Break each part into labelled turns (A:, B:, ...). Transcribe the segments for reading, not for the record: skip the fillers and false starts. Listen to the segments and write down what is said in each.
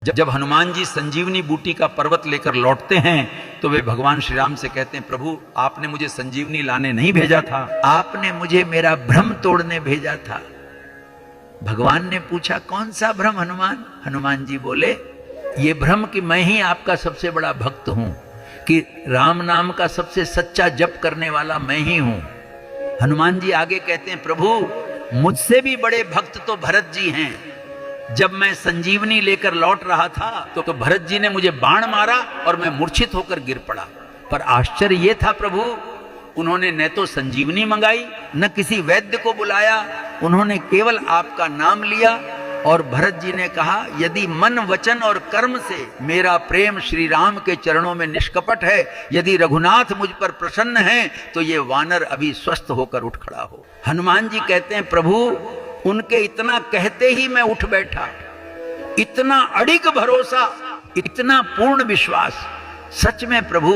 A: जब हनुमान जी संजीवनी बूटी का पर्वत लेकर लौटते हैं तो वे भगवान श्री राम से कहते हैं, प्रभु आपने मुझे संजीवनी लाने नहीं भेजा था, आपने मुझे मेरा भ्रम तोड़ने भेजा था। भगवान ने पूछा कौन सा भ्रम हनुमान? हनुमान जी बोले ये भ्रम कि मैं ही आपका सबसे बड़ा भक्त हूं, कि राम नाम का सबसे सच्चा जप करने वाला मैं ही हूं। हनुमान जी आगे कहते हैं, प्रभु मुझसे भी बड़े भक्त तो भरत जी हैं। जब मैं संजीवनी लेकर लौट रहा था तो भरत जी ने मुझे बाण मारा और मैं मूर्छित होकर गिर पड़ा। पर आश्चर्य ये था प्रभु, उन्होंने न तो संजीवनी मंगाई न किसी वैद्य को बुलाया, उन्होंने केवल आपका नाम लिया। और भरत जी ने कहा यदि मन वचन और कर्म से मेरा प्रेम श्री राम के चरणों में निष्कपट है, यदि रघुनाथ मुझ पर प्रसन्न है तो ये वानर अभी स्वस्थ होकर उठ खड़ा हो। हनुमान जी कहते हैं प्रभु उनके इतना कहते ही मैं उठ बैठा। इतना अडिग भरोसा, इतना पूर्ण विश्वास। सच में प्रभु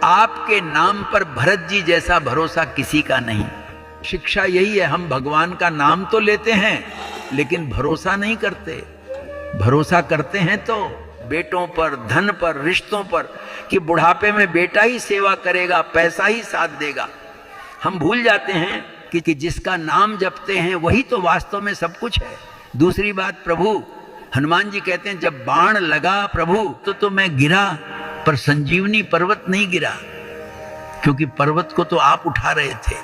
A: आपके नाम पर भरत जी जैसा भरोसा किसी का नहीं। शिक्षा यही है, हम भगवान का नाम तो लेते हैं लेकिन भरोसा नहीं करते। भरोसा करते हैं तो बेटों पर, धन पर, रिश्तों पर, कि बुढ़ापे में बेटा ही सेवा करेगा, पैसा ही साथ देगा। हम भूल जाते हैं कि जिसका नाम जपते हैं वही तो वास्तव में सब कुछ है। दूसरी बात प्रभु, हनुमान जी कहते हैं जब बाण लगा प्रभु तो मैं गिरा, पर संजीवनी पर्वत नहीं गिरा, क्योंकि पर्वत को तो आप उठा रहे थे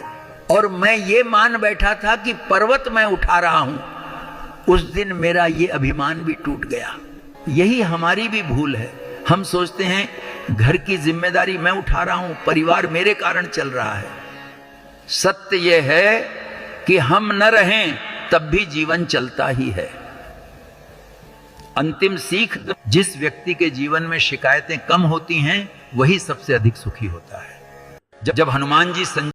A: और मैं ये मान बैठा था कि पर्वत मैं उठा रहा हूं। उस दिन मेरा ये अभिमान भी टूट गया। यही हमारी भी भूल है। हम सोचते हैं घर की जिम्मेदारी मैं उठा रहा हूं, परिवार मेरे कारण चल रहा है। सत्य यह है कि हम न रहें तब भी जीवन चलता ही है। अंतिम सीख, जिस व्यक्ति के जीवन में शिकायतें कम होती हैं वही सबसे अधिक सुखी होता है। जब हनुमान जी